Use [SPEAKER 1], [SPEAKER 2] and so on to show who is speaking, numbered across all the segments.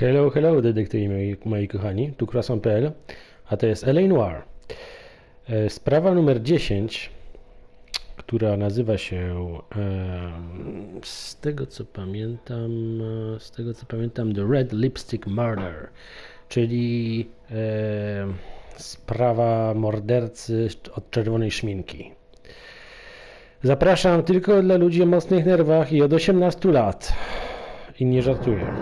[SPEAKER 1] Hello, hello, detektywi moi kochani, tu Croissant.pl, a to jest Noire. Sprawa numer 10, która nazywa się, z tego co pamiętam, The Red Lipstick Murder, czyli sprawa mordercy od czerwonej szminki. Zapraszam tylko dla ludzi o mocnych nerwach i od 18 lat. I nie żartuję.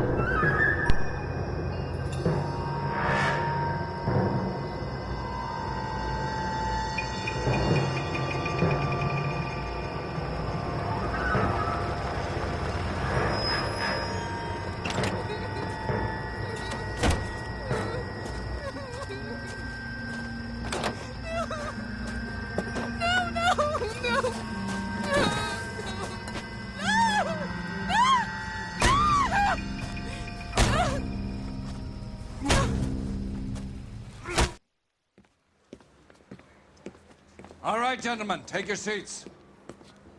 [SPEAKER 2] All right, gentlemen, take your seats.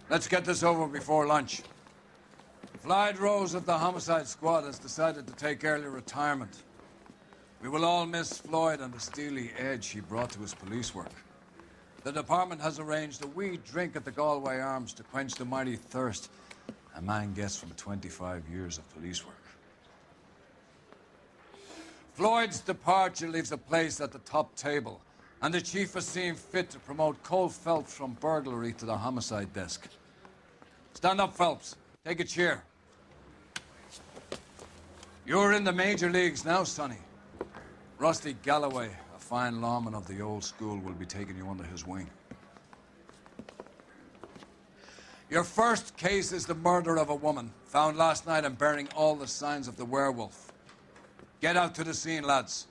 [SPEAKER 2] Let's get this over before lunch. Floyd Rose of the homicide squad has decided to take early retirement. We will all miss Floyd and the steely edge he brought to his police work. The department has arranged a wee drink at the Galway Arms to quench the mighty thirst a man gets from 25 years of police work. Floyd's departure leaves a place at the top table, and the chief has seen fit to promote Cole Phelps from burglary to the homicide desk. Stand up, Phelps. Take a chair. You're in the major leagues now, Sonny. Rusty Galloway, a fine lawman of the old school, will be taking you under his wing. Your first case is the murder of a woman, found last night and bearing all the signs of the werewolf. Get out to the scene, lads.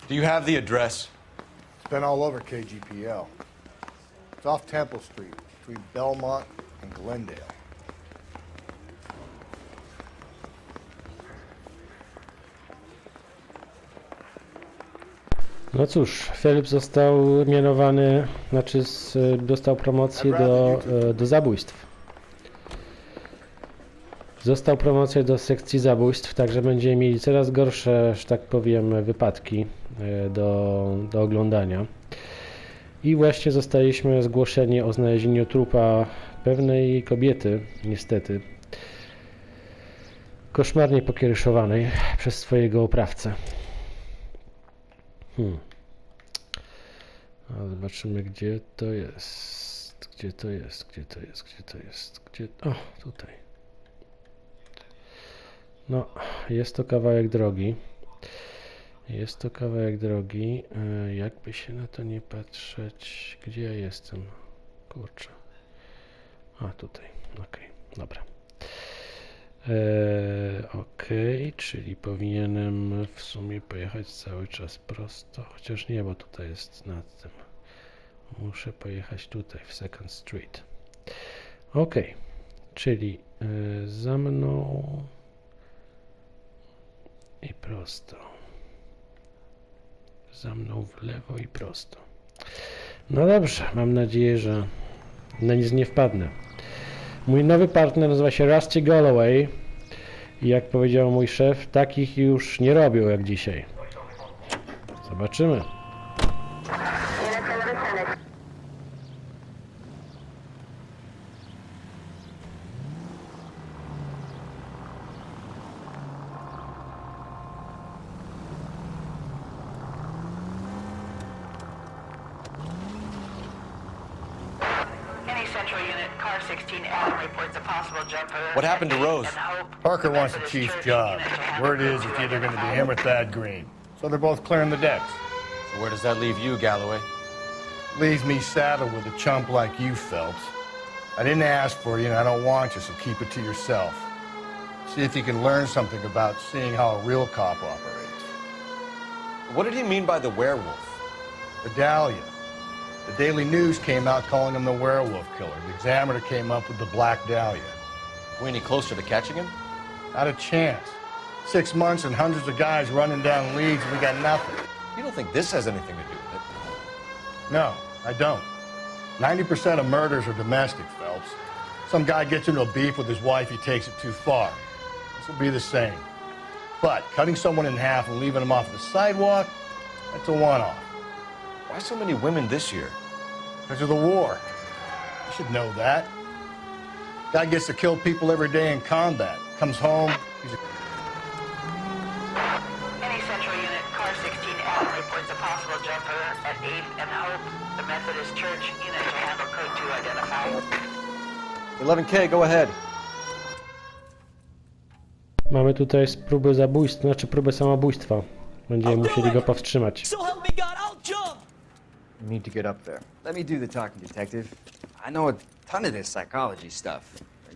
[SPEAKER 3] Do you have the address?
[SPEAKER 4] It's been all over KGPL. It's off Temple Street, between Belmont and Glendale.
[SPEAKER 1] No cóż, Phelps został mianowany, dostał promocję do zabójstw. Został promocję do sekcji zabójstw, także będziemy mieli coraz gorsze, że tak powiem, wypadki do oglądania. I właśnie zostaliśmy zgłoszeni o znalezieniu trupa pewnej kobiety, niestety, koszmarnie pokiereszowanej przez swojego oprawcę. A zobaczymy, gdzie to jest. O, tutaj. No, jest to kawałek drogi. Jakby się na to nie patrzeć. Gdzie ja jestem? Kurczę. A, tutaj. Okej, dobra. Czyli powinienem w sumie pojechać cały czas prosto. Chociaż nie, bo tutaj jest nad tym. Muszę pojechać tutaj, w Second Street. Czyli za mną i prosto. Za mną w lewo i prosto. No dobrze, mam nadzieję, że na nic nie wpadnę. Mój nowy partner nazywa się Rusty Galloway i jak powiedział mój szef, takich już nie robią jak dzisiaj. Zobaczymy.
[SPEAKER 3] What happened to Rose?
[SPEAKER 4] Parker wants the chief's job. Word is it's either going to be him or Thad Green. So they're both clearing the decks.
[SPEAKER 3] So where does that leave you, Galloway?
[SPEAKER 4] Leaves me saddled with a chump like you, Phelps. I didn't ask for you and I don't want you, so keep it to yourself. See if you can learn something about seeing how a real cop operates.
[SPEAKER 3] What did he mean by the werewolf?
[SPEAKER 4] The Dahlia. The Daily News came out calling him the werewolf killer. The Examiner came up with the Black Dahlia.
[SPEAKER 3] Are we any closer to catching him?
[SPEAKER 4] Not a chance. 6 months and hundreds of guys running down leads, and we got nothing.
[SPEAKER 3] You don't think this has anything to do with it?
[SPEAKER 4] No, I don't. 90% of murders are domestic, Phelps. Some guy gets into a beef with his wife, he takes it too far. This will be the same. But cutting someone in half and leaving them off the sidewalk, that's a one-off.
[SPEAKER 3] Why so many women this year?
[SPEAKER 4] Because of the war. You should know that. Guy gets to kill people every day in combat. Comes home, he's a...
[SPEAKER 5] Any central unit, car 16L reports a possible jumper at 8th and Hope. The Methodist Church unit to handle code 2 identified.
[SPEAKER 3] 11K, go ahead.
[SPEAKER 1] Mamy tutaj próbę zabójstwa, znaczy próbę samobójstwa. Będziemy musieli go powstrzymać.
[SPEAKER 6] So help me God, I'll jump!
[SPEAKER 7] You need to get up there. Let me do the talking, detective. I know a ton of this psychology stuff.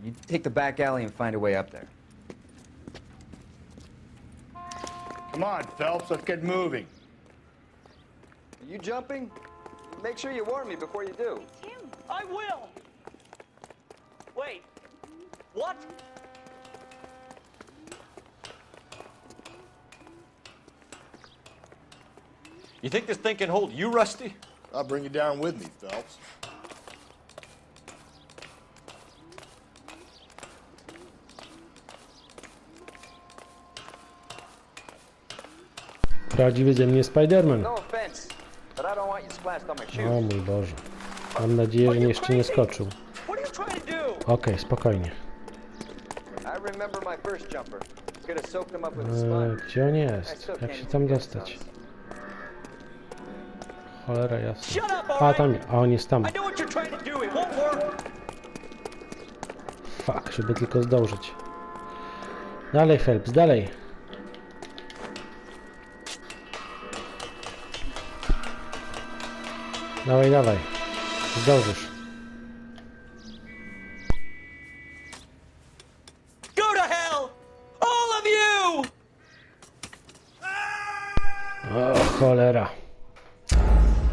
[SPEAKER 7] You take the back alley and find a way up there.
[SPEAKER 4] Come on, Phelps, let's get moving.
[SPEAKER 7] Are you jumping? Make sure you warn me before you do.
[SPEAKER 6] I will! Wait, what?
[SPEAKER 3] You think this thing can hold you, Rusty?
[SPEAKER 4] I'll bring you down with me, Phelps.
[SPEAKER 1] Prawdziwy ze mnie Spider-Man.
[SPEAKER 7] No offense, but I don't want you splashed on my
[SPEAKER 1] O
[SPEAKER 7] shoes.
[SPEAKER 1] mój Boże. Mam nadzieję, że jeszcze nie skoczył.
[SPEAKER 6] What are you trying to do?
[SPEAKER 1] Okej, spokojnie.
[SPEAKER 7] I remember my first jumper. Could have soaked him up with a sponge.
[SPEAKER 1] Gdzie on jest? Jak się tam dostać? Cholera jasna.
[SPEAKER 6] Shut up,
[SPEAKER 1] A, tam, a on jest tam.
[SPEAKER 6] I know what you're trying to do, it won't work!
[SPEAKER 1] Fuck, żeby tylko zdążyć. Dalej, Phelps, dalej. Dawaj, dawaj. Zdążysz.
[SPEAKER 6] Go to hell! All of you!
[SPEAKER 1] O, cholera.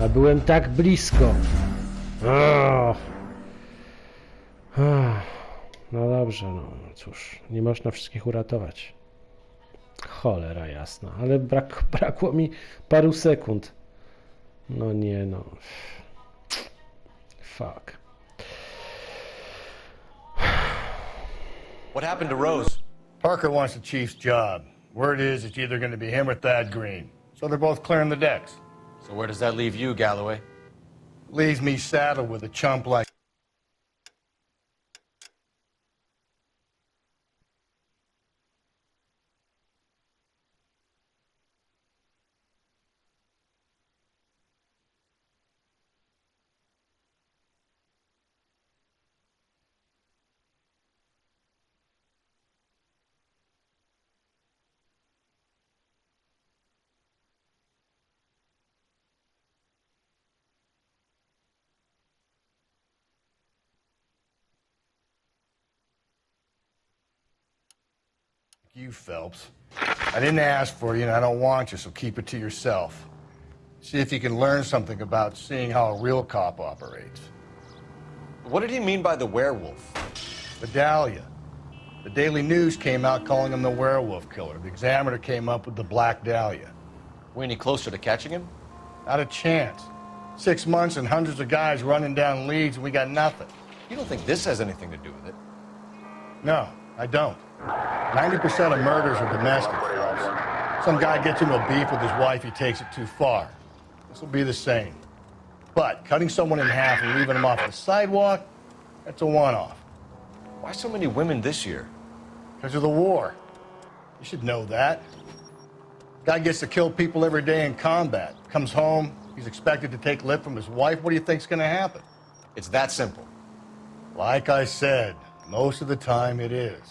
[SPEAKER 1] A byłem tak blisko. O. No dobrze, no cóż, nie można wszystkich uratować. Cholera jasna, ale brakło mi paru sekund. No nie, no. Fuck.
[SPEAKER 3] What happened to Rose?
[SPEAKER 4] Parker wants the chief's job. Word is it's either going to be him or Thad Green. So they're both clearing the decks.
[SPEAKER 3] So where does that leave you, Galloway?
[SPEAKER 4] Leaves me saddled with a chump like... You, Phelps. I didn't ask for you, and I don't want you, so keep it to yourself. See if you can learn something about seeing how a real cop operates.
[SPEAKER 3] What did he mean by the werewolf?
[SPEAKER 4] The Dahlia. The Daily News came out calling him the werewolf killer. The Examiner came up with the Black Dahlia.
[SPEAKER 3] We any closer to catching him?
[SPEAKER 4] Not a chance. 6 months and hundreds of guys running down leads, and we got nothing.
[SPEAKER 3] You don't think this has anything to do with it?
[SPEAKER 4] No, I don't. 90% of murders are domestic, Phelps. Some guy gets into a beef with his wife, he takes it too far. This will be the same. But cutting someone in half and leaving them off the sidewalk, that's a one-off.
[SPEAKER 3] Why so many women this year?
[SPEAKER 4] Because of the war. You should know that. Guy gets to kill people every day in combat. Comes home, he's expected to take lip from his wife. What do you think's gonna happen?
[SPEAKER 3] It's that simple.
[SPEAKER 4] Like I said, most of the time it is.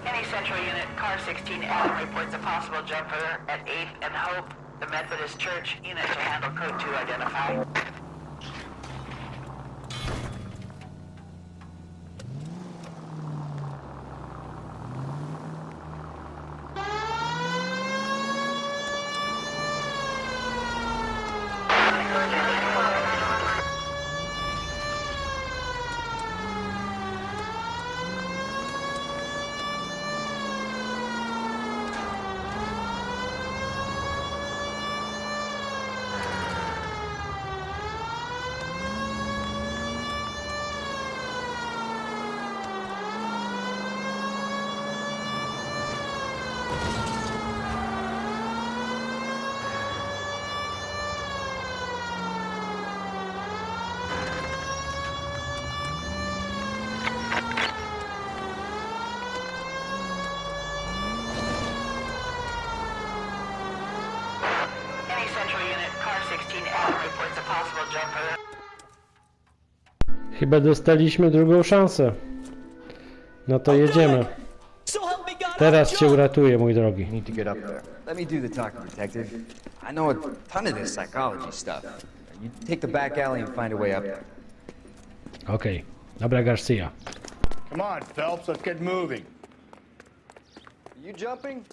[SPEAKER 5] Any central unit, car 16L reports a possible jumper at 8th and Hope. The Methodist Church unit to handle code 2 identified. Car 16 Adam reports a possible jumper.
[SPEAKER 1] Chyba dostaliśmy drugą szansę. No to jedziemy.
[SPEAKER 6] So help me God,
[SPEAKER 1] Teraz
[SPEAKER 6] I'll
[SPEAKER 1] cię
[SPEAKER 6] jump.
[SPEAKER 1] uratuję, mój drogi.
[SPEAKER 7] You need to get up there. Let me do the talking, detective. I know a ton of this psychology stuff. You take the back alley and find a way up there.
[SPEAKER 1] Okej. Dobra, Garcia.
[SPEAKER 4] Come on, Phelps, let's get moving.
[SPEAKER 7] You jumping?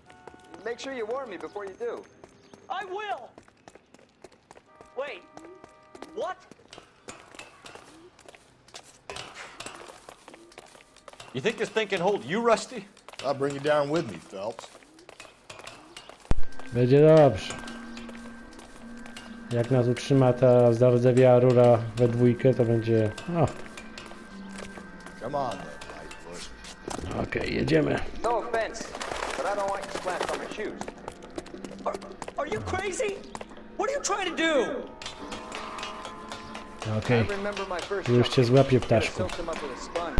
[SPEAKER 7] Make sure you warn me before you do.
[SPEAKER 6] I will. Wait. What?
[SPEAKER 3] You think this thing can hold you, Rusty?
[SPEAKER 4] I'll bring you down with me, Phelps.
[SPEAKER 1] Będzie dobrze. Jak nas utrzyma ta zardzewiała rura we dwójkę, to będzie... O,
[SPEAKER 4] Come on, then, Lightfoot.
[SPEAKER 1] okej, jedziemy.
[SPEAKER 7] No offense, but I don't want you splashed on my shoes.
[SPEAKER 6] Are you crazy? What are you trying to do?
[SPEAKER 1] Okej,
[SPEAKER 7] I remember my first
[SPEAKER 1] już cię złapię, ptaszku.
[SPEAKER 7] soaked them up with a sponge.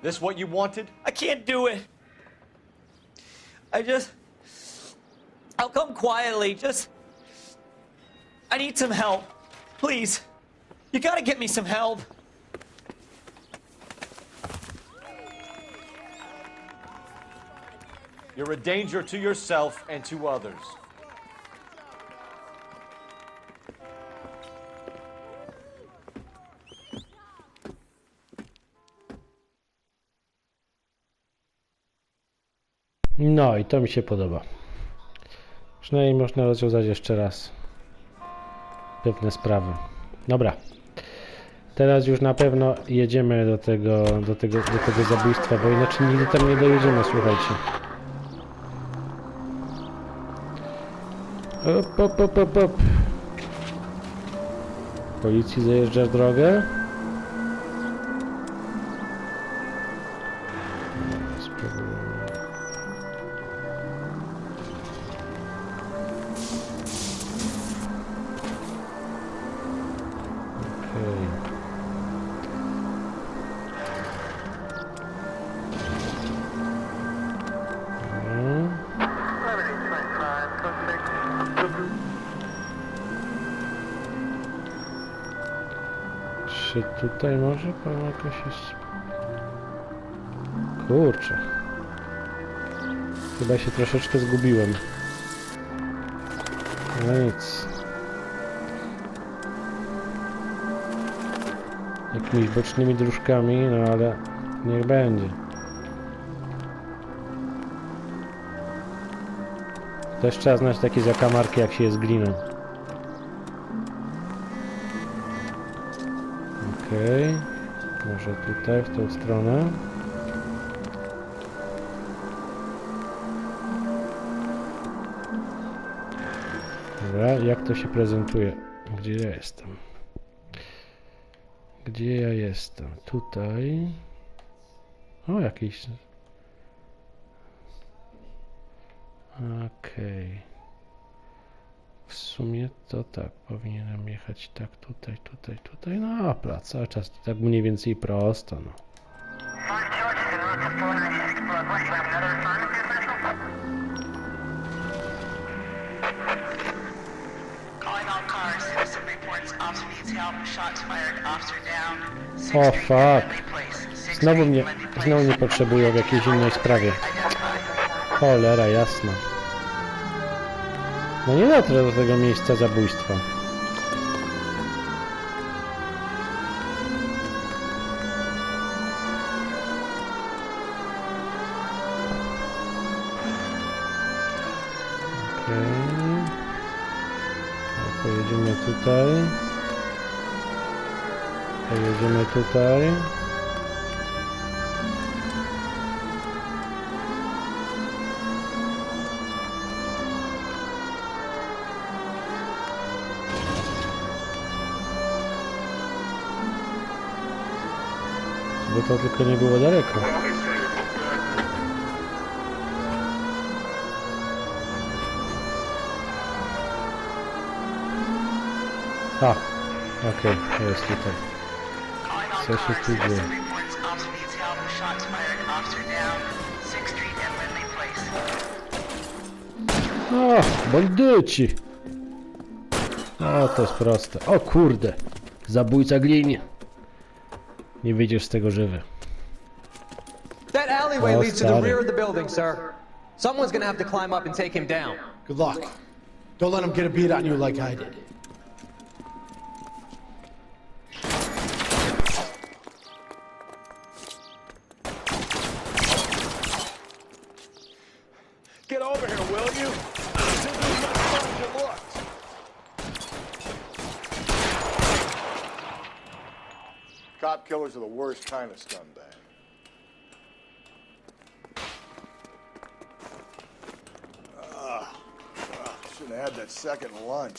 [SPEAKER 3] This what you wanted?
[SPEAKER 6] I can't do it. I'll come quietly. I need some help. Please. You gotta get me some help.
[SPEAKER 3] You're a danger to yourself and to others.
[SPEAKER 1] No i to mi się podoba. Przynajmniej można rozwiązać jeszcze raz pewne sprawy. Dobra. Teraz już na pewno jedziemy do tego zabójstwa, bo inaczej nigdy tam nie dojedziemy, słuchajcie. Op, op, op, op, op. Policji zajeżdża w drogę. Spróbujmy. Okej. Czy tutaj może pan jakoś jest... Kurczę. Chyba się troszeczkę zgubiłem. No nic. Jakimiś bocznymi dróżkami, no ale niech będzie. Też trzeba znać takie zakamarki, jak się jest gliną. Okej, może tutaj, w tą stronę. Dobra, jak to się prezentuje? Gdzie ja jestem? Gdzie ja jestem? Tutaj. O, jakiś... Okej. W sumie to tak, powinienem jechać tak, tutaj, no plac, cały czas tak mniej więcej prosto, no.
[SPEAKER 5] Calling all cars, citizen reports officer needs help, shots fired, officer down.
[SPEAKER 1] O fuck. Znowu mnie potrzebują w jakiejś innej sprawie. Cholera jasna. No nie dotrę do tego miejsca zabójstwa. Okej. Pojedziemy tutaj. Pojedziemy tutaj. Bo to tylko nie było daleko. A, okej, jest tutaj. Co się tu dzieje?
[SPEAKER 5] Officer down, 6th Street and Lindley Place.
[SPEAKER 1] O, bandyci! O, to jest proste. O kurde! Zabójca glin. Nie wyjdziesz z tego żywy.
[SPEAKER 8] That alleyway
[SPEAKER 1] Oh,
[SPEAKER 8] leads to the
[SPEAKER 1] sorry.
[SPEAKER 8] rear of the building, sir. Someone's gonna have to climb up and take him down.
[SPEAKER 9] Good luck. Don't let him get a beat on you like I did.
[SPEAKER 3] Get over here, will you? This isn't as much fun as it looks.
[SPEAKER 4] Cop killers are the worst kind of scumbag. Shouldn't have had that second lunch.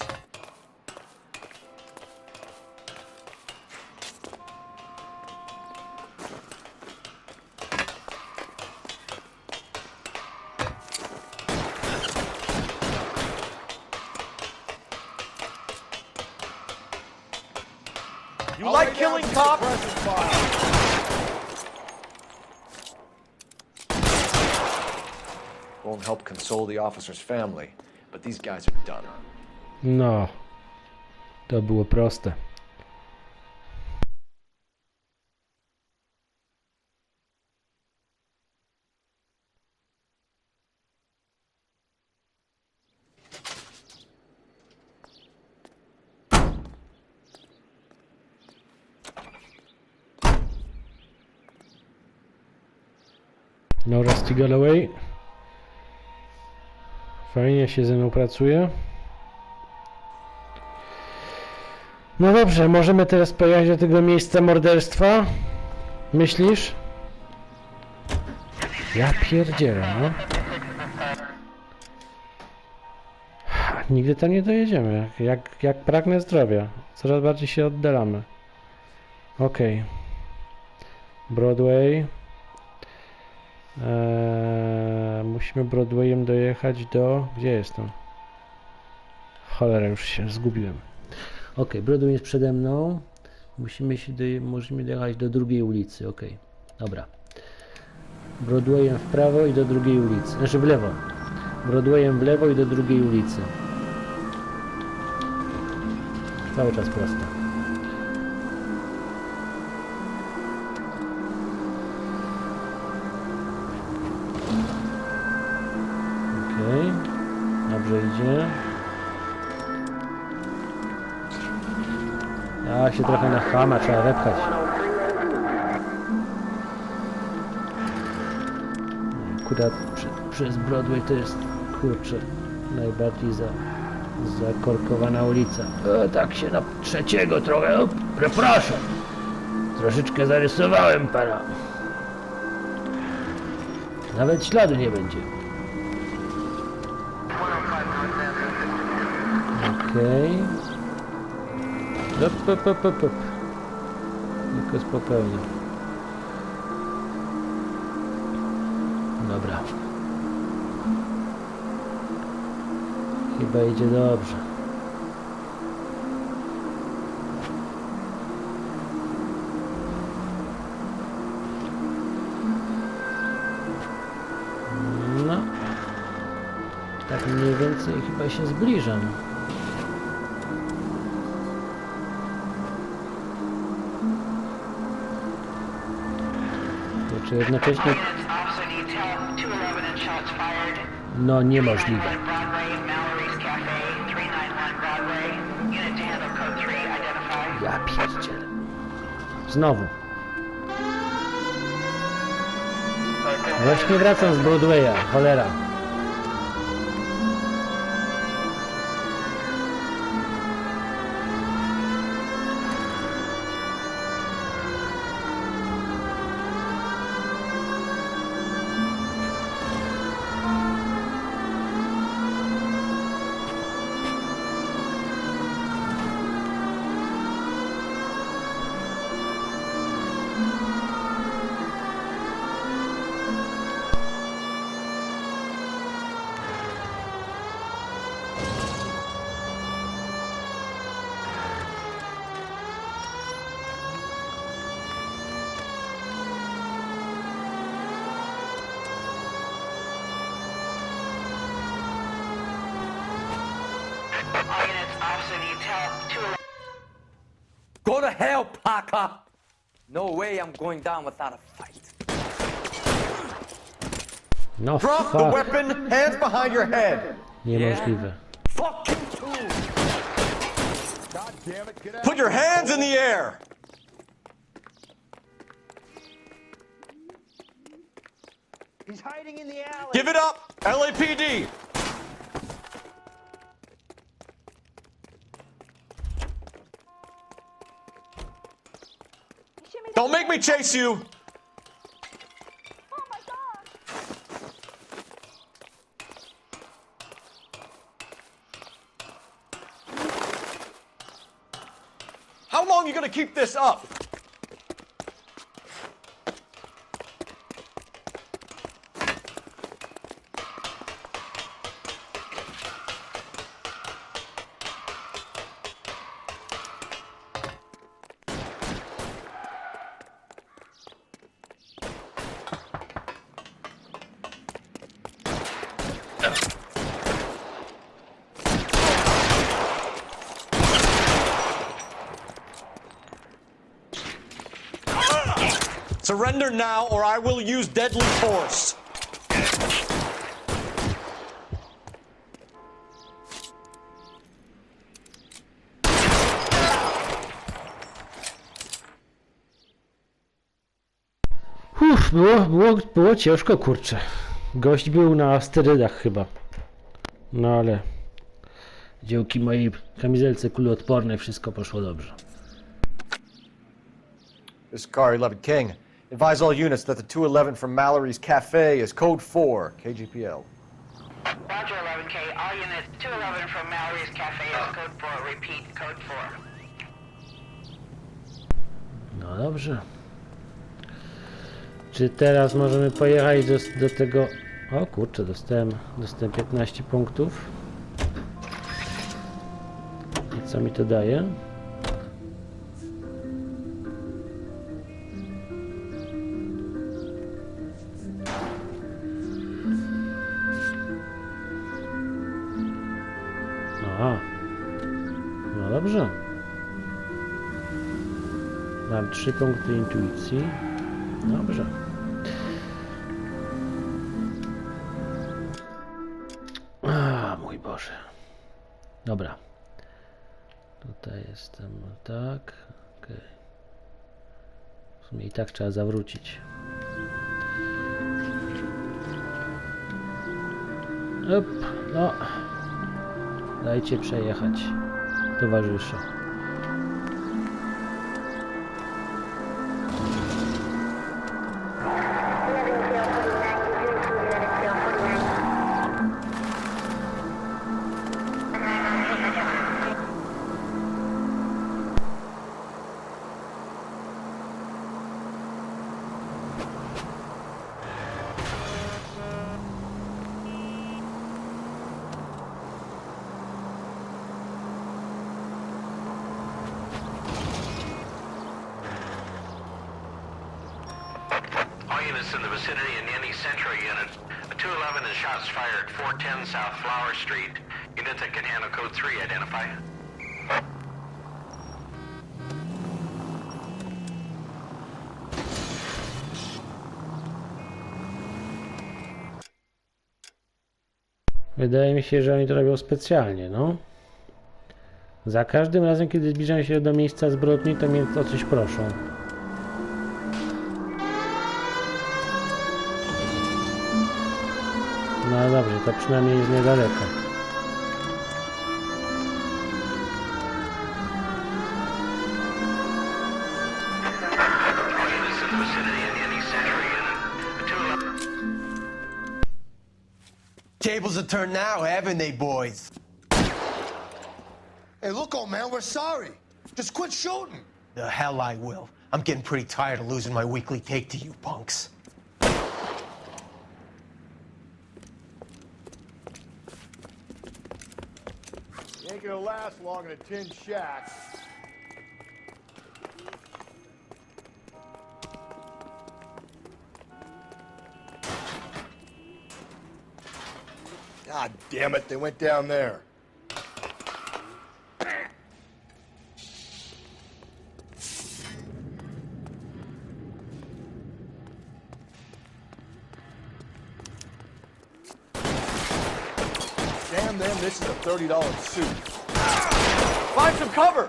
[SPEAKER 3] You like killing cops? Won't help console the officer's family, but these guys are done.
[SPEAKER 1] No. To było proste. No, Rusty Galloway. Fajnie się ze mną pracuje. No dobrze, możemy teraz pojechać do tego miejsca morderstwa? Myślisz? Ja pierdzielę, no. Nigdy tam nie dojedziemy. Jak pragnę zdrowia. Coraz bardziej się oddalamy. Okej. Broadway. Musimy Broadwayem dojechać do... Gdzie jestem? Cholera, już się zgubiłem. Ok, Broadway jest przede mną. Musimy dojechać do drugiej ulicy. Ok, dobra. Broadwayem w prawo i do drugiej ulicy. Znaczy w lewo. Broadwayem w lewo i do drugiej ulicy. Cały czas prosto. Okej. Dobrze idzie. A się trochę na chama trzeba wepchać. Akurat przez Broadway to jest, kurczę, najbardziej zakorkowana ulica. Tak się na trzeciego trochę, przepraszam. Troszeczkę zarysowałem pana. Nawet śladu nie będzie. Okej. Op. Tylko spokojnie. Dobra. Chyba idzie dobrze. No. Tak mniej więcej chyba się zbliżam. Czy jednocześnie... No niemożliwe. Ja pierdzielę. Znowu. Właśnie wracam z Broadwaya, cholera.
[SPEAKER 5] help. 211.
[SPEAKER 8] Go to hell, Parker!
[SPEAKER 7] No way I'm going down without a fight.
[SPEAKER 1] No,
[SPEAKER 8] Drop the
[SPEAKER 1] fuck.
[SPEAKER 8] weapon, hands behind your head!
[SPEAKER 1] Niemożliwe.
[SPEAKER 8] Fuck you too!
[SPEAKER 3] God damn it, get out.
[SPEAKER 8] Put your hands in the air!
[SPEAKER 3] He's hiding in the alley.
[SPEAKER 8] Give it up, LAPD! Don't make me chase you! How long are you gonna keep this up? Surrender now, or I will use deadly force.
[SPEAKER 1] Było ciężko, kurczę. Gość był na sterydach chyba. No ale dzięki mojej kamizelce kuloodpornej wszystko poszło dobrze.
[SPEAKER 8] This is Car 11 King. Advise all units that the 211 from Mallory's Cafe is code 4, KGPL.
[SPEAKER 5] Roger 11K. All units 211 from Mallory's Cafe is code 4. Repeat, code 4.
[SPEAKER 1] No dobrze. Czy teraz możemy pojechać do tego... O kurczę, dostałem 15 punktów. I co mi to daje? Aha. No dobrze. Mam 3 punkty intuicji. Dobrze. A, mój Boże. Dobra. Tutaj jestem tak. Okay. W sumie i tak trzeba zawrócić. Up. No. Dajcie przejechać, towarzysze.
[SPEAKER 10] All units in the vicinity in any Central unit. A 211 is shots fired 410 South Flower Street. Unit that can handle code 3, identify.
[SPEAKER 1] Wydaje mi się, że oni to robią specjalnie, no. Za każdym razem, kiedy zbliżam się do miejsca zbrodni, to mnie o coś proszą. No dobrze, to przynajmniej jest niedaleko.
[SPEAKER 10] All units in the vicinity in any Central unit. A 211.
[SPEAKER 8] Tables have turned now, haven't they, boys?
[SPEAKER 4] Hey, look, old man, we're sorry. Just quit shooting.
[SPEAKER 8] The hell I will. I'm getting pretty tired of losing my weekly take to you punks.
[SPEAKER 3] You ain't gonna last long in a tin shack.
[SPEAKER 4] God damn it, they went down there.
[SPEAKER 3] Damn them, this is a $30 suit.
[SPEAKER 7] Find some cover!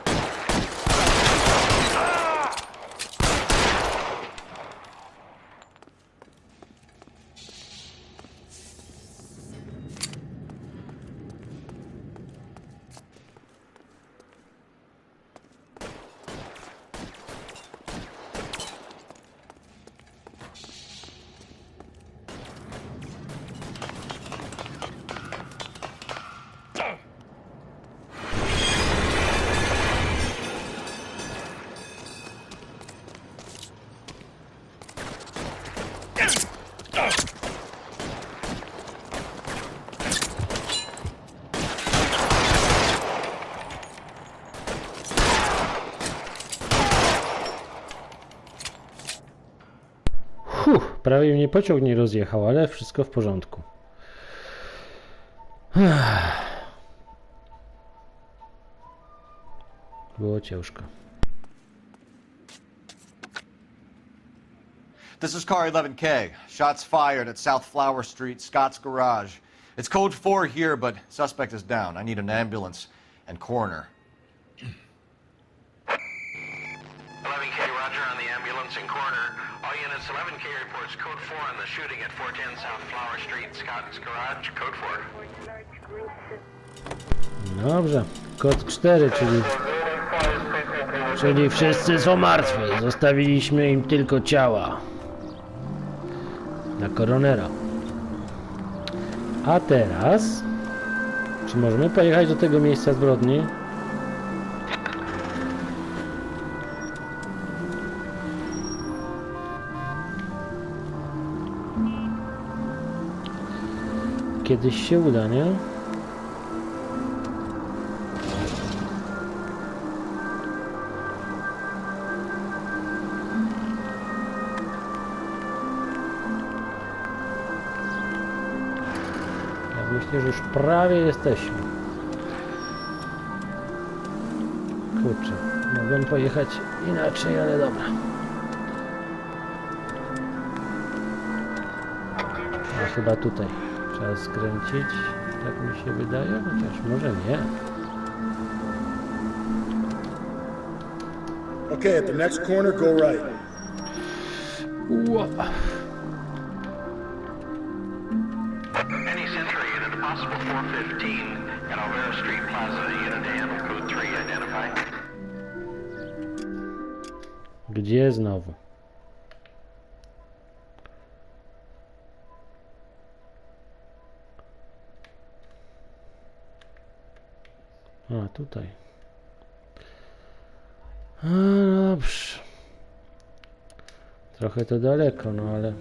[SPEAKER 1] Prawie mnie pociąg nie rozjechał, ale wszystko w porządku. Było ciężko.
[SPEAKER 8] This is car 11K. Shots fired at South Flower Street, Scott's garage. It's code 4 here, but suspect is down. I need an ambulance and coroner.
[SPEAKER 10] 11K, roger on the ambulance and coroner. All units, 11K reports code 4 on the shooting at 410 South Flower Street, Scott's garage, code 4.
[SPEAKER 1] Dobrze. Kod 4, czyli wszyscy są martwi. Zostawiliśmy im tylko ciała. Dla koronera. A teraz... Czy możemy pojechać do tego miejsca zbrodni? Kiedyś się uda, nie? Ja myślę, że już prawie jesteśmy. Kurczę, mogłem pojechać inaczej, ale dobra. A chyba tutaj. Trzeba skręcić, tak mi się wydaje, chociaż może nie.
[SPEAKER 3] Okay, at the next corner, go right.
[SPEAKER 1] Ua.
[SPEAKER 10] Any Century unit, possible 415 at Alvera Street Plaza, unit to handle code 3, identify.
[SPEAKER 1] Gdzie znowu? A, tutaj. A, dobrze. Trochę to daleko, no ale...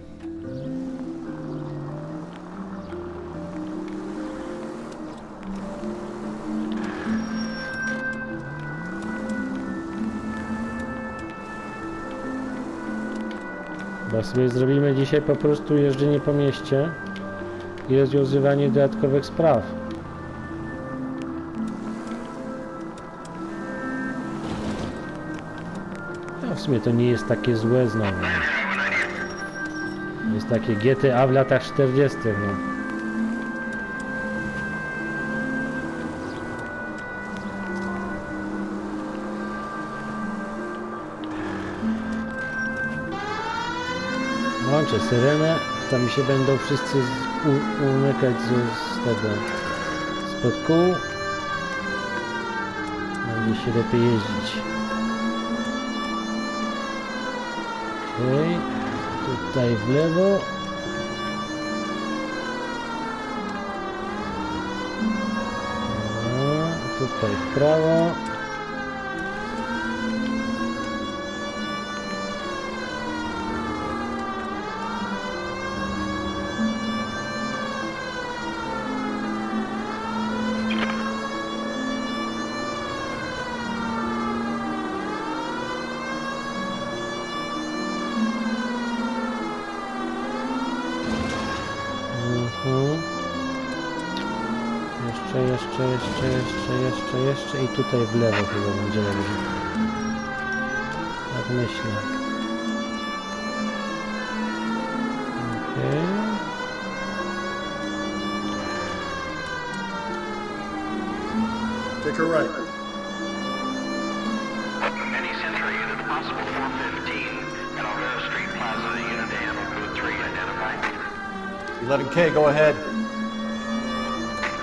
[SPEAKER 1] Chyba sobie zrobimy dzisiaj po prostu jeżdżenie po mieście i rozwiązywanie dodatkowych spraw. No, w sumie to nie jest takie złe znowu. Jest takie GTA w latach 40. No. Włączę syrenę, tam się będą wszyscy umykać z tego spod kół. Będzie się lepiej jeździć. Okej, tutaj w lewo. Tutaj w prawo. Jeszcze i tutaj w lewo chyba będzie dobrze. Tak myślę. Okej.
[SPEAKER 4] Take her right.
[SPEAKER 10] Any Central unit, possible 415 at Alvaro Street Plaza, unit to handle code 3, identify.
[SPEAKER 8] 11K, go ahead.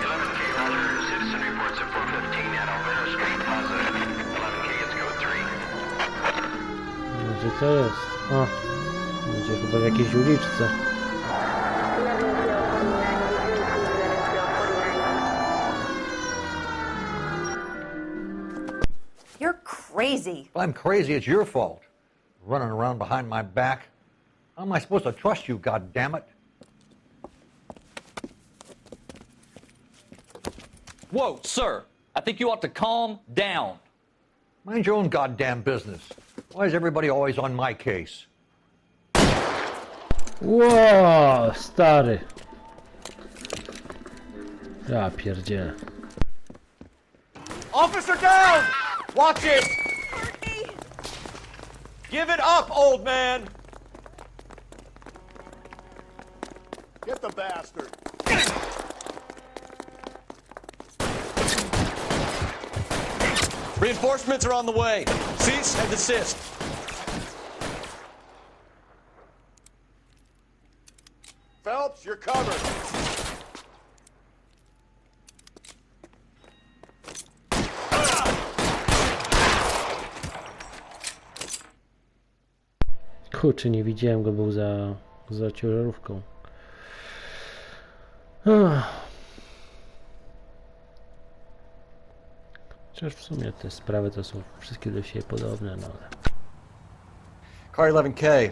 [SPEAKER 10] 11K, roger. Citizen reports at 415 at Alvaro Street Plaza. 11K, it's code 3.
[SPEAKER 1] Gdzie to jest? O, będzie chyba w jakiejś uliczce.
[SPEAKER 11] You're crazy.
[SPEAKER 12] If I'm crazy, it's your fault. Running around behind my back. How am I supposed to trust you, goddammit?
[SPEAKER 6] Whoa, sir. I think you ought to calm down.
[SPEAKER 12] Mind your own goddamn business. Why is everybody always on my case?
[SPEAKER 1] Ło, stary. Ja pierdzielę.
[SPEAKER 8] Officer down! Watch it! Give it up, old man!
[SPEAKER 3] Get the bastard.
[SPEAKER 8] Reinforcements are on the way. Cease and desist.
[SPEAKER 3] Phelps, you're covered.
[SPEAKER 1] Kurczę, nie widziałem go, był za ciężarówką. Chociaż w sumie te sprawy to są wszystkie do siebie podobne, no ale...
[SPEAKER 8] Car 11K.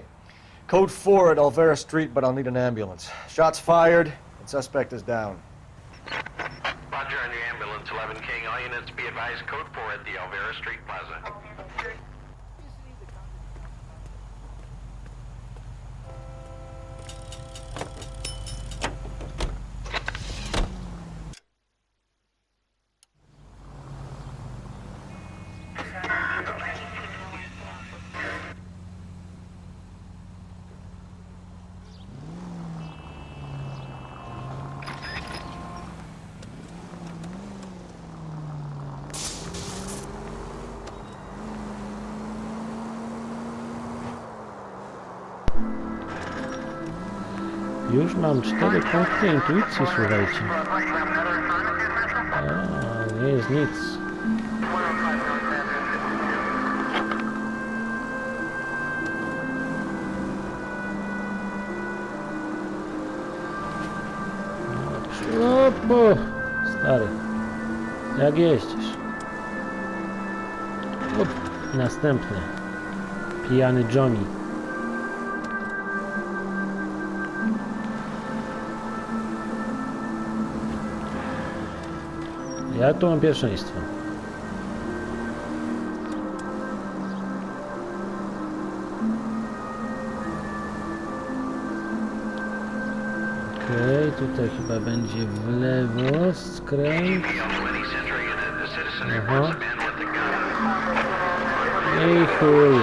[SPEAKER 8] Code 4 at Alvera Street, but I'll need an ambulance. Shots fired, and suspect is down.
[SPEAKER 10] Roger on your ambulance, 11K. All units be advised, code 4 at the Alvera Street Plaza.
[SPEAKER 1] Już mam 4 punkty intuicji, słuchajcie. A, nie jest nic. No, bo stary, jak jeździsz? Up, następny. Pijany Johnny. Ja tu mam pierwszeństwo. Okej, tutaj chyba będzie w lewo, skręt. Aha. I chuj.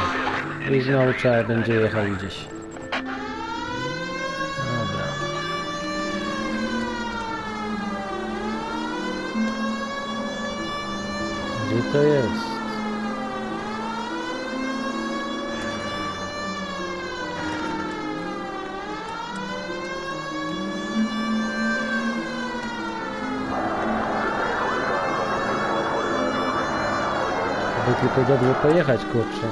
[SPEAKER 1] I znowu trzeba będzie jechał gdzieś. Dobra. Gdzie to jest? By tylko dobrze pojechać, kurczę.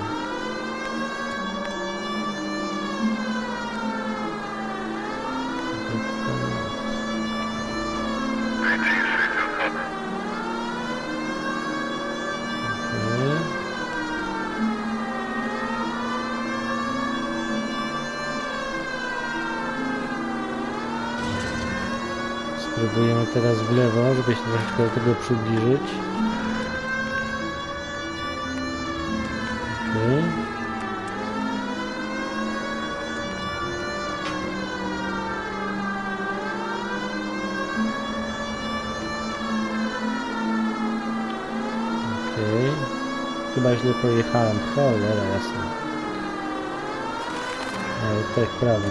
[SPEAKER 1] Spróbujemy teraz w lewo, żeby się troszeczkę do tego przybliżyć. Okay. Okej. Chyba źle pojechałem. Cholera jasna. Ale tutaj w prawo.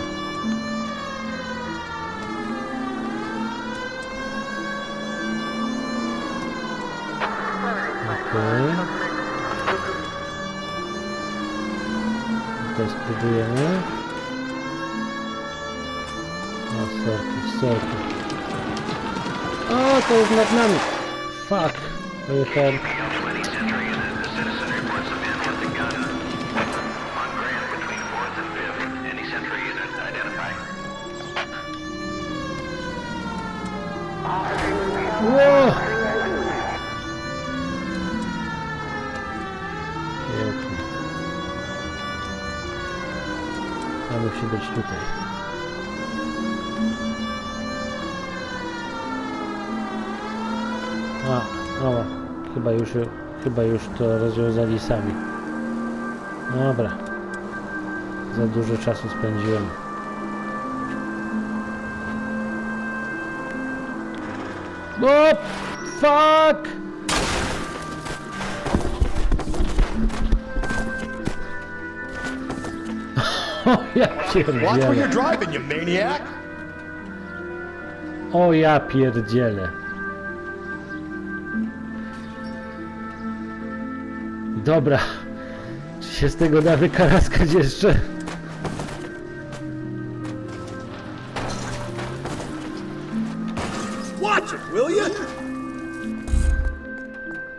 [SPEAKER 1] tutaj spróbujemy. O, sorki. O, to jest nad nami. Fuck. Pojechałem. Ło! Pięknie. To musi być tutaj. O, chyba już to rozwiązali sami. Dobra. Za dużo czasu spędziłem. O, fuck! O, ja
[SPEAKER 4] Watch where
[SPEAKER 1] pierdzielę.
[SPEAKER 4] you're driving, you maniac!
[SPEAKER 1] O, ja pierdzielę. Dobra. Czy się z tego da wykaraskać jeszcze?
[SPEAKER 3] Watch it, will you?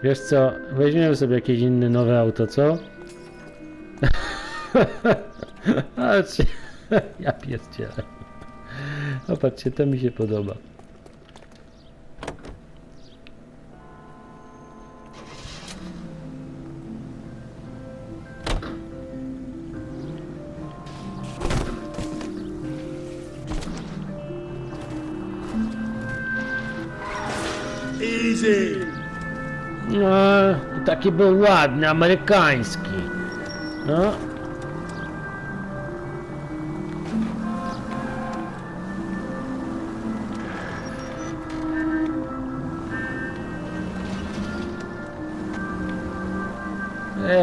[SPEAKER 1] Wiesz co? Weźmiemy sobie jakieś inne nowe auto, co? Patrzcie. Ja pierdzielę. O, patrzcie, to mi się podoba.
[SPEAKER 3] Easy.
[SPEAKER 1] No, taki był ładny, amerykański. No.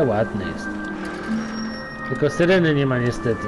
[SPEAKER 1] Ładny jest. Tylko syreny nie ma niestety.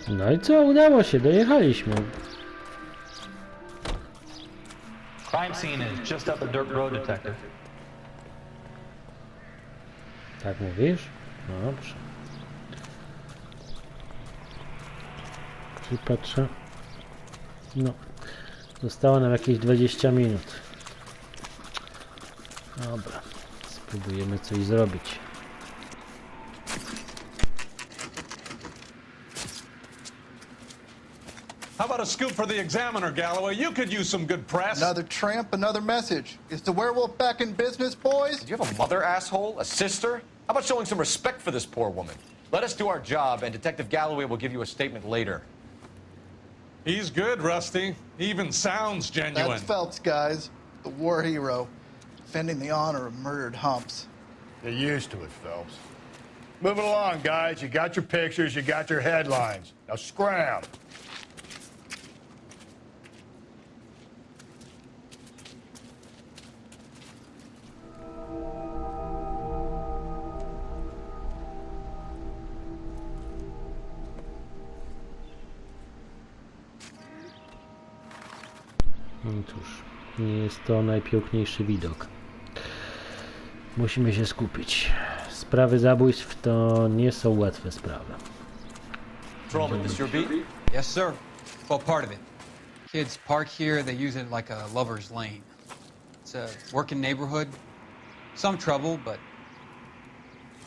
[SPEAKER 1] No i co? Udało się, dojechaliśmy.
[SPEAKER 13] Crime scene is just up the dirt road, detective.
[SPEAKER 1] Tak mówisz? No dobrze. I patrzę. No. Zostało nam jakieś 20 minut. Dobra. Spróbujemy coś zrobić.
[SPEAKER 3] How about a scoop for the Examiner, Galloway? You could use some good press.
[SPEAKER 4] Another tramp, another message. Is the werewolf back in business, boys?
[SPEAKER 8] Do you have a mother, asshole? A sister? How about showing some respect for this poor woman? Let us do our job, and Detective Galloway will give you a statement later.
[SPEAKER 3] He's good, Rusty. He even sounds genuine.
[SPEAKER 14] That's Phelps, guys. The war hero. Defending the honor of murdered humps.
[SPEAKER 4] Get used to it, Phelps. Moving along, guys. You got your pictures, you got your headlines. Now scram.
[SPEAKER 1] No cóż, nie jest to najpiękniejszy widok. Musimy się skupić. Sprawy zabójstw to nie są łatwe sprawy.
[SPEAKER 8] Patrolman, this your beat?
[SPEAKER 15] Yes, sir. Well, part of it. Kids park here, they use it like a lover's lane. It's a working neighborhood. Some trouble, but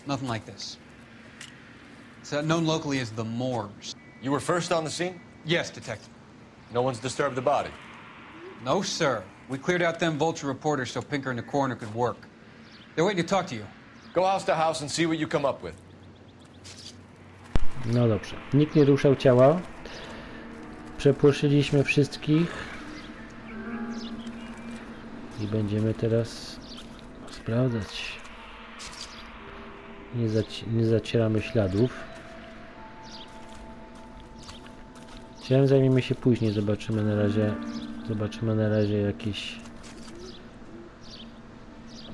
[SPEAKER 15] nothing like this. It's known locally as the Morgues.
[SPEAKER 8] You were first on the scene?
[SPEAKER 15] Yes, Detective.
[SPEAKER 8] No one's disturbed the body?
[SPEAKER 15] No, sir. We cleared out them vulture reporters so Pinker and the coroner could work. They're waiting to talk to you.
[SPEAKER 8] Go house to house and see what you come up with.
[SPEAKER 1] No dobrze. Nikt nie ruszał ciała. Przepłoszyliśmy wszystkich. I będziemy teraz sprawdzać. Nie zacieramy śladów. Ciałem zajmiemy się później. Zobaczymy na razie jakieś...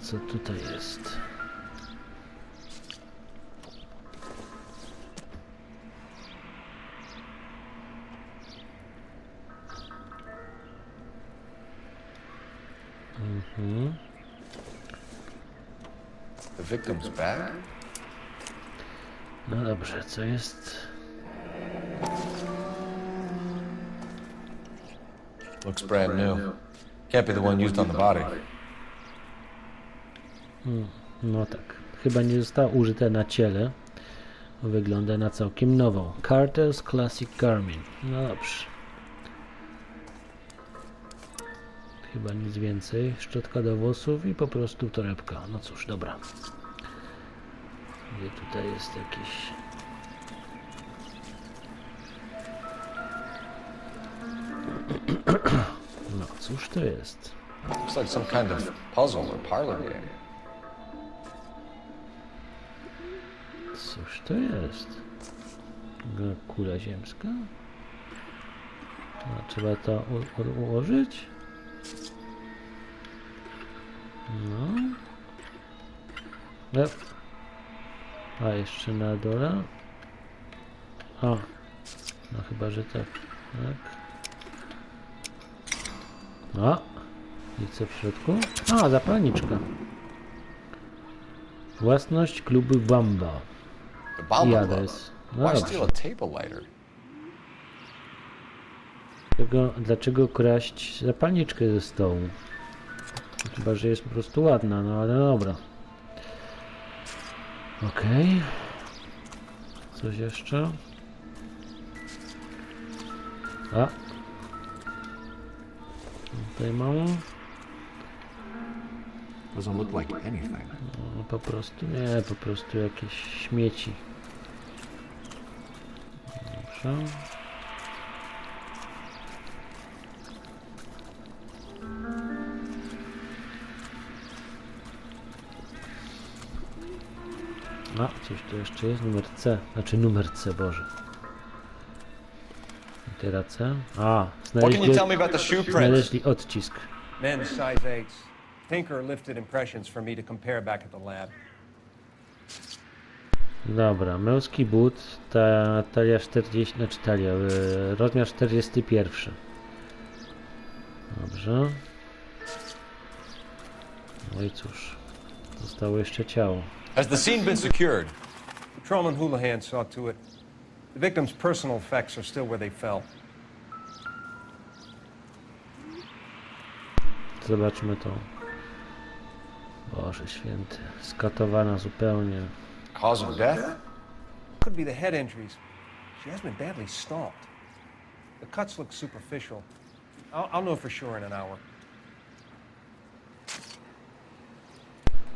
[SPEAKER 1] Co tutaj jest?
[SPEAKER 8] The victim's back?
[SPEAKER 1] No dobrze, co jest?
[SPEAKER 8] Looks brand new. Can't be the one used on the body.
[SPEAKER 1] No tak. Chyba nie została użyta na ciele. Wygląda na całkiem nową. Carter's Classic Garmin. No dobrze. Chyba nic więcej. Szczotka do włosów i po prostu torebka. No cóż, dobra. Gdzie tutaj jest jakiś... No cóż to jest?
[SPEAKER 8] Looks like some kind of puzzle or parlor game.
[SPEAKER 1] Cóż to jest? Kula ziemska? No, trzeba to ułożyć? No. A jeszcze na dole? O. No chyba, że tak. Tak. O. I co w środku? A, zapalniczka. Własność klubu Bamba. I adres. No dlaczego kraść zapalniczkę ze stołu? Chyba, że jest po prostu ładna, no ale dobra. Okej. Coś jeszcze? A. Tutaj mało.
[SPEAKER 8] Doesn't look like anything.
[SPEAKER 1] No, po prostu jakieś śmieci. Dobrze. A, coś tu jeszcze jest, numer C, znaczy numer C, Boże. Litera C. A, znaleźli odcisk.
[SPEAKER 3] Men size 8s. Tinker lifted impressions for me to compare back at the lab.
[SPEAKER 1] Dobra, męski but, talia 40, znaczy talia, rozmiar 41. Dobrze. No i cóż, zostało jeszcze ciało.
[SPEAKER 8] Has the scene been secured?
[SPEAKER 3] Patrolman Houlihan saw to it. The victim's personal effects are still where they fell.
[SPEAKER 1] Zobaczmy to. Boże święty, skatowana zupełnie.
[SPEAKER 8] Cause of death?
[SPEAKER 3] Could be the head injuries. She has been badly stalked. The cuts look superficial. I'll know for sure in an hour.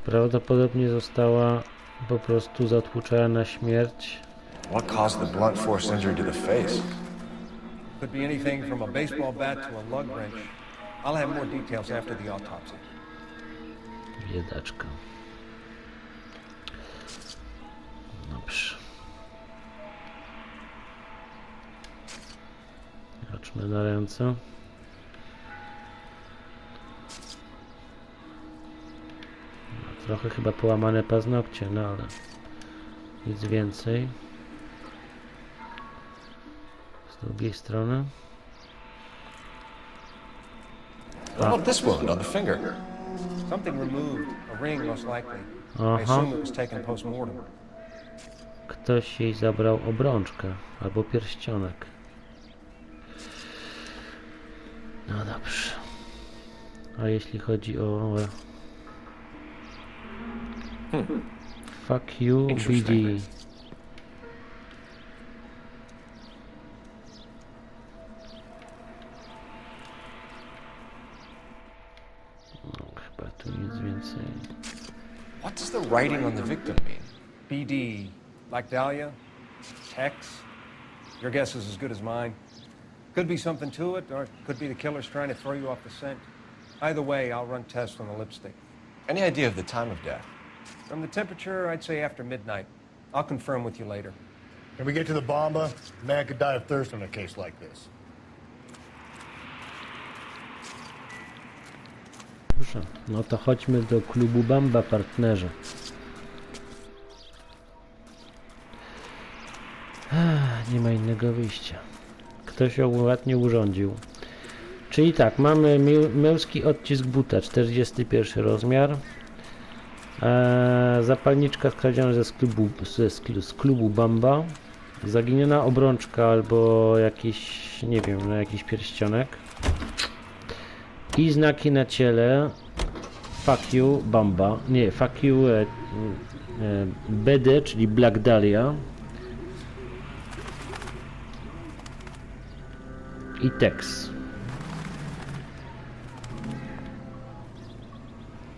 [SPEAKER 1] Prawdopodobnie została po prostu zatłuczona na śmierć.
[SPEAKER 8] What caused the blunt force injury to the face?
[SPEAKER 3] Could be anything from a baseball bat to a lug wrench. I'll have more details after the autopsy.
[SPEAKER 1] Biedaczka. Dobrze. Zobaczmy na ręce. Trochę chyba połamane paznokcie, no ale nic więcej. Z drugiej strony.
[SPEAKER 8] What about this wound on the finger?
[SPEAKER 3] Something removed. A ring, most likely. I
[SPEAKER 1] Aha.
[SPEAKER 3] assume it was taken post-mortem.
[SPEAKER 1] Ktoś jej zabrał obrączkę albo pierścionek. No dobrze. A jeśli chodzi o... Fuck you, BD. No, chyba tu nic więcej.
[SPEAKER 8] What does the writing on the victim mean?
[SPEAKER 3] BD. Like Dahlia? Hex? Your guess is as good as mine. Could be something to it, or it could be the killer's trying to throw you off the scent. Either way, I'll run tests on the lipstick.
[SPEAKER 8] Any idea of the time of death?
[SPEAKER 3] From the temperature, I'd say after midnight. I'll confirm with you later.
[SPEAKER 4] Can we get to the bomba? A man could die of thirst in a case like this.
[SPEAKER 1] Dobrze, no to chodźmy do klubu Bamba, partnerze. Nie ma innego wyjścia. Ktoś ją ładnie urządził. Czyli tak, mamy męski odcisk buta, 41 rozmiar. Zapalniczka skradziona z klubu Bamba. Zaginiona obrączka albo jakiś, nie wiem, no jakiś pierścionek. I znaki na ciele. Fuck you Bamba. Nie, fuck you BD, czyli Black Dahlia. I Tex.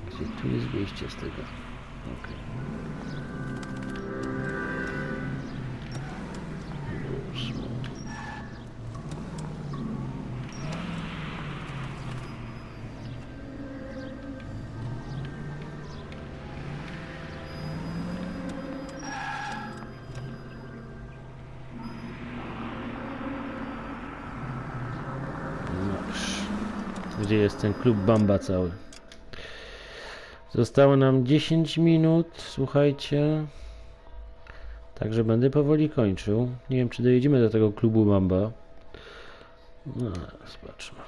[SPEAKER 1] Gdzie tu jest wyjście z tego? Okay. Gdzie jest ten klub Bamba cały? Zostało nam 10 minut, słuchajcie. Także będę powoli kończył. Nie wiem, czy dojedziemy do tego klubu Bamba. No, zobaczmy.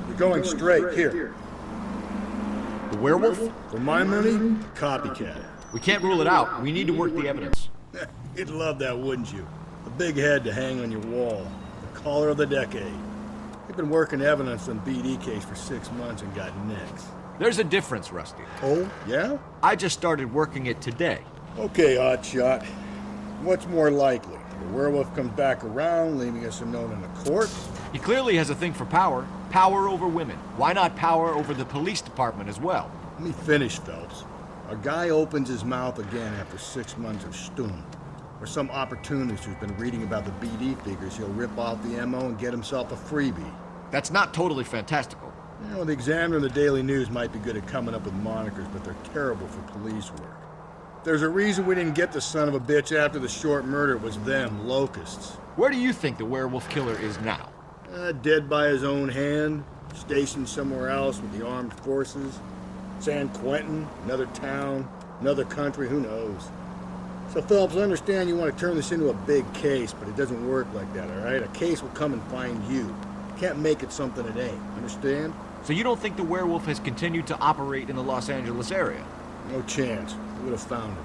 [SPEAKER 4] You're going straight here.
[SPEAKER 8] The werewolf?
[SPEAKER 4] For my money, copycat.
[SPEAKER 8] We can't rule it out. We need to work the evidence.
[SPEAKER 4] You'd love that, wouldn't you? A big head to hang on your wall. The caller of the decade. You've been working evidence on BD case for 6 months and got nicks.
[SPEAKER 8] There's a difference, Rusty.
[SPEAKER 4] Oh, yeah?
[SPEAKER 8] I just started working it today.
[SPEAKER 4] Okay, Hotshot. What's more likely? The werewolf comes back around, leaving us a note in the court?
[SPEAKER 8] He clearly has a thing for power. Power over women. Why not power over the police department as well?
[SPEAKER 4] Let me finish, Phelps. A guy opens his mouth again after 6 months of stewing. Or some opportunist who's been reading about the BD figures, he'll rip off the MO and get himself a freebie.
[SPEAKER 8] That's not totally fantastical.
[SPEAKER 4] You know, the Examiner and the Daily News might be good at coming up with monikers, but they're terrible for police work. There's a reason we didn't get the son of a bitch after the short murder. It was them, locusts.
[SPEAKER 8] Where do you think the werewolf killer is now?
[SPEAKER 4] Dead by his own hand, stationed somewhere else with the armed forces. San Quentin, another town, another country, who knows? So, Phelps, I understand you want to turn this into a big case, but it doesn't work like that, all right? A case will come and find you. Can't make it something it ain't, understand?
[SPEAKER 8] So you don't think the werewolf has continued to operate in the Los Angeles area?
[SPEAKER 4] No chance. We would have found him.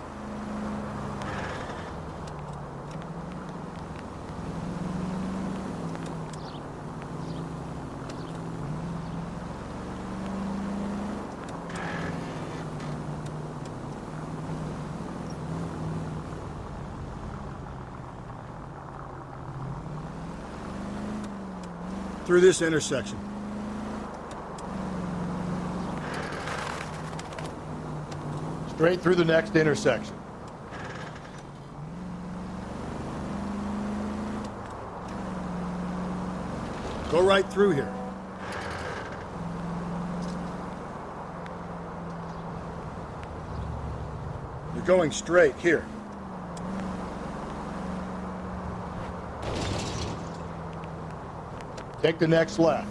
[SPEAKER 4] Through this intersection. Straight through the next intersection. Go right through here. You're going straight here. Take the next left.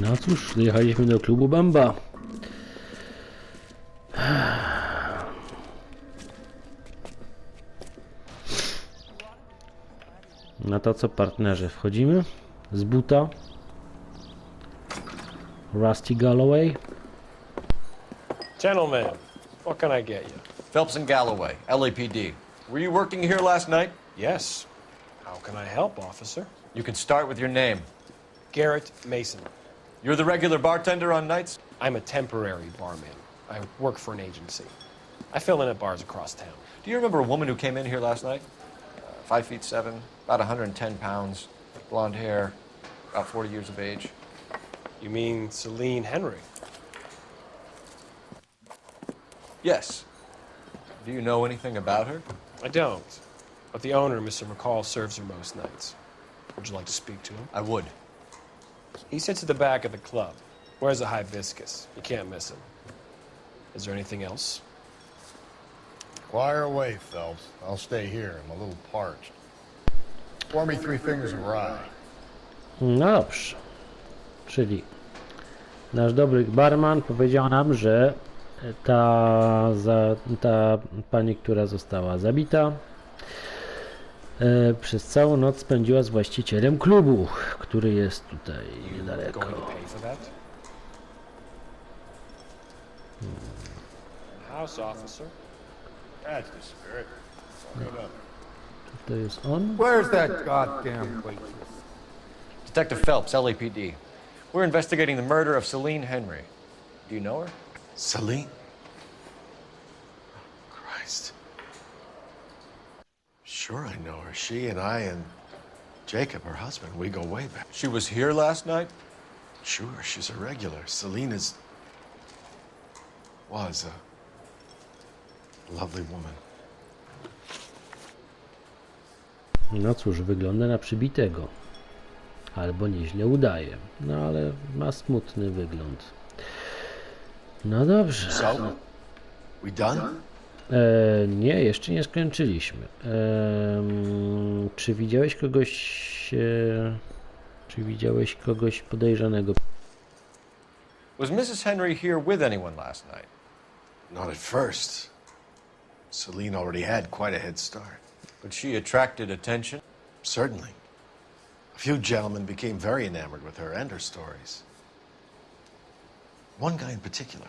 [SPEAKER 1] No cóż, dojechaliśmy do klubu Bamba. No to co, partnerzy, wchodzimy z buta. Rusty Galloway.
[SPEAKER 16] Gentlemen, what can I get you?
[SPEAKER 8] Phelps and Galloway, LAPD. Were you working here last night?
[SPEAKER 16] Yes. How can I help, officer?
[SPEAKER 8] You can start with your name.
[SPEAKER 16] Garrett Mason.
[SPEAKER 8] You're the regular bartender on nights?
[SPEAKER 16] I'm a temporary barman. I work for an agency. I fill in at bars across town.
[SPEAKER 8] Do you remember a woman who came in here last night? 5'7", about 110 pounds, blonde hair, about 40 years of age.
[SPEAKER 16] You mean Celine Henry?
[SPEAKER 8] Yes. Do you know anything about her?
[SPEAKER 16] I don't. But the owner, Mr. McCall, serves her most nights. Would you like to speak to him?
[SPEAKER 8] I would.
[SPEAKER 16] He sits at the back of the club. Wears a hibiscus. You can't miss him. Is there anything else?
[SPEAKER 4] Fire away, Phelps. I'll stay here. I'm a little parched. Pour me 3 fingers of rye.
[SPEAKER 1] No dobrze. Czyli nasz dobry barman powiedział nam, że ta pani, która została zabita, przez całą noc spędziła z właścicielem klubu, który jest tutaj niedaleko.
[SPEAKER 16] House officer.
[SPEAKER 4] That's the spirit. Good up.
[SPEAKER 1] To jest on?
[SPEAKER 12] Where's that goddamn waitress?
[SPEAKER 8] Detective Phelps, LAPD. We're investigating the murder of Celine Henry. Do you know her?
[SPEAKER 17] Celine? Christ. Sure I know her. She and I and Jacob, her husband, we go way back.
[SPEAKER 8] She was here last night?
[SPEAKER 17] Sure, she's a regular. Celine was a lovely woman.
[SPEAKER 1] No cóż, wygląda na przybitego. Albo nieźle udaje. No ale ma smutny wygląd. No dobrze.
[SPEAKER 17] So, we done?
[SPEAKER 1] Nie, jeszcze nie skończyliśmy. Czy widziałeś kogoś podejrzanego?
[SPEAKER 8] Was Mrs. Henry here with anyone last night?
[SPEAKER 17] Not at first. Celine already had quite a head start.
[SPEAKER 8] But she attracted attention?
[SPEAKER 17] Certainly. A few gentlemen became very enamored with her and her stories. One guy in particular.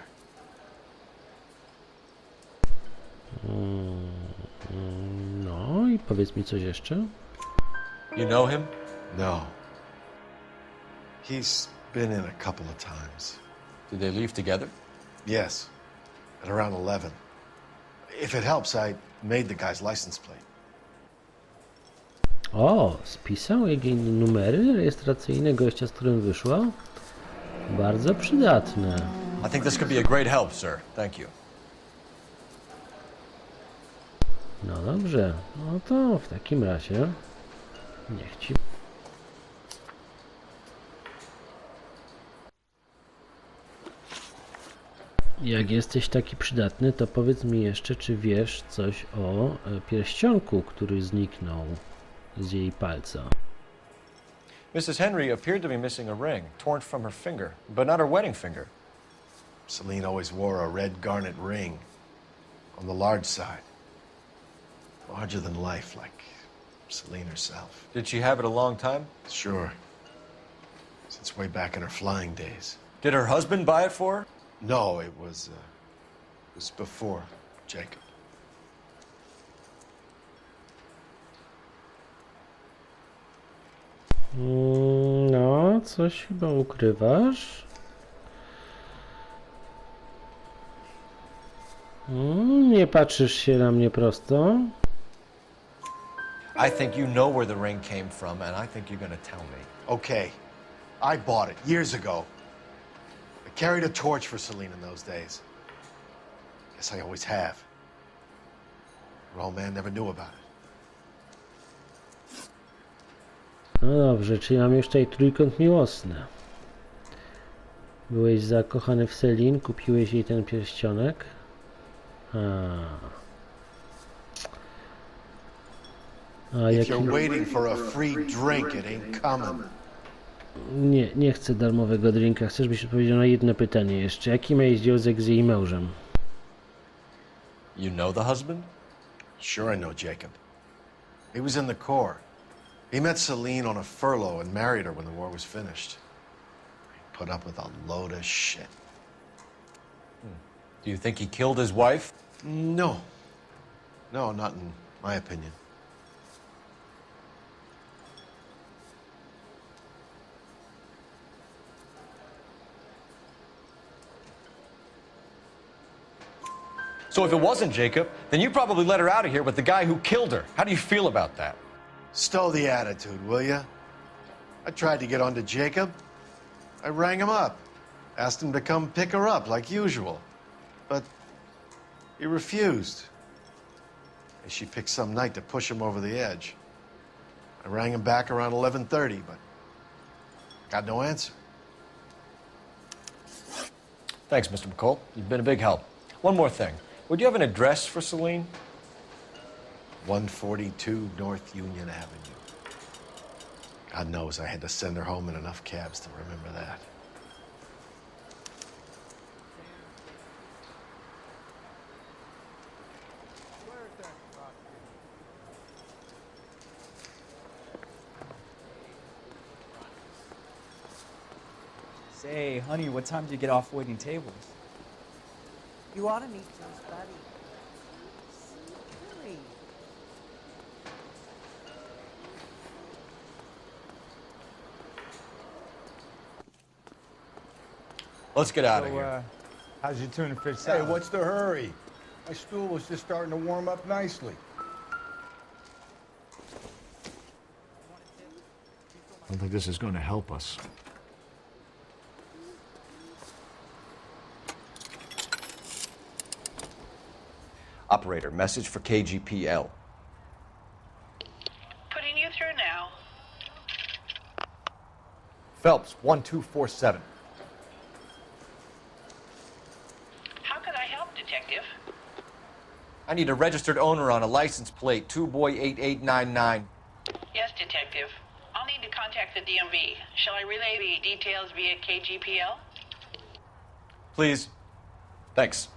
[SPEAKER 1] No i powiedz mi coś jeszcze.
[SPEAKER 8] You know him?
[SPEAKER 17] No. He's been in a couple of times.
[SPEAKER 8] Did they leave together?
[SPEAKER 17] Yes. At around 11. If it helps, I made the guy's license plate.
[SPEAKER 1] O, spisał jej numery rejestracyjne gościa, z którym wyszła. Bardzo przydatne.
[SPEAKER 8] I think this could be a great help, sir. Thank you.
[SPEAKER 1] No dobrze, no to w takim razie niech ci... Jak jesteś taki przydatny, to powiedz mi jeszcze, czy wiesz coś o pierścionku, który zniknął z jej palca.
[SPEAKER 8] Mrs. Henry appeared to be missing a ring, torn from her finger, but not her wedding finger.
[SPEAKER 17] Celine always wore a red garnet ring on the large side. Larger than life, like Celine herself.
[SPEAKER 8] Did she have it a long time?
[SPEAKER 17] Sure. Since way back in her flying days.
[SPEAKER 8] Did her husband buy it for her?
[SPEAKER 17] No, it was before Jacob.
[SPEAKER 1] No, coś chyba ukrywasz. Nie patrzysz się na mnie prosto.
[SPEAKER 8] I think you know where the ring came from, and I think you're going to tell me.
[SPEAKER 17] Okay. I bought it years ago. I carried a torch for Celine in those days. Guess I always have. Her old man never knew about it.
[SPEAKER 1] No dobrze, czyli mam jeszcze i trójkąt miłosny. Byłeś zakochany w Celine, kupiłeś jej ten pierścionek.
[SPEAKER 17] If you're waiting for a free drink, it ain't coming.
[SPEAKER 1] Nie chcę darmowego drinka. Chcesz, byś odpowiedział na jedno pytanie jeszcze. Jaki ma związek z jej mężem?
[SPEAKER 8] You know the husband?
[SPEAKER 17] Sure I know Jacob. He was in the Corps. He met Celine on a furlough and married her when the war was finished. He put up with a load of shit.
[SPEAKER 8] Do you think he killed his wife?
[SPEAKER 17] No. No, not in my opinion.
[SPEAKER 8] So if it wasn't Jacob, then you probably let her out of here with the guy who killed her. How do you feel about that?
[SPEAKER 17] Stow the attitude, will ya? I tried to get onto Jacob. I rang him up. Asked him to come pick her up, like usual. But he refused. And she picked some night to push him over the edge. I rang him back around 11:30, but got no answer.
[SPEAKER 8] Thanks, Mr. McCall. You've been a big help. One more thing. Would you have an address for Celine?
[SPEAKER 17] 142 North Union Avenue. God knows I had to send her home in enough cabs to remember that.
[SPEAKER 7] Say, honey, what time did you get off waiting tables?
[SPEAKER 11] You ought to meet Joe's buddy. Really?
[SPEAKER 8] Let's get out of here.
[SPEAKER 4] How's your tuna fish salad? Hey, what's the hurry? My stool was just starting to warm up nicely.
[SPEAKER 17] I don't think this is going to help us.
[SPEAKER 8] Operator, message for KGPL.
[SPEAKER 5] Putting you through now.
[SPEAKER 8] Phelps, 1247.
[SPEAKER 5] How can I help, Detective?
[SPEAKER 8] I need a registered owner on a license plate, 2boy8899.
[SPEAKER 5] Yes, Detective. I'll need to contact the DMV. Shall I relay the details via KGPL?
[SPEAKER 8] Please. Thanks.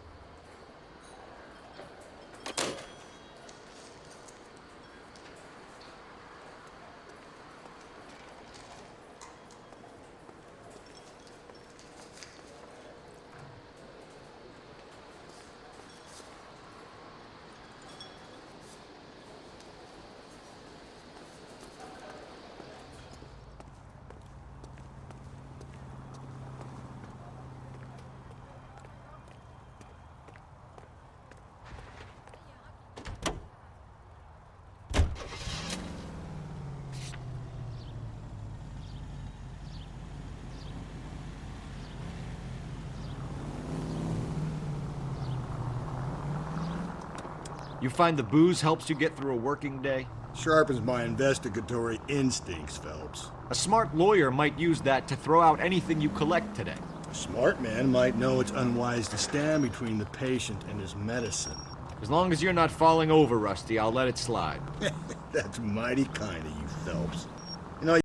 [SPEAKER 18] You find the booze helps you get through a working day?
[SPEAKER 4] Sharpens my investigatory instincts, Phelps.
[SPEAKER 18] A smart lawyer might use that to throw out anything you collect today.
[SPEAKER 4] A smart man might know it's unwise to stand between the patient and his medicine.
[SPEAKER 18] As long as you're not falling over, Rusty, I'll let it slide.
[SPEAKER 4] That's mighty kind of you, Phelps.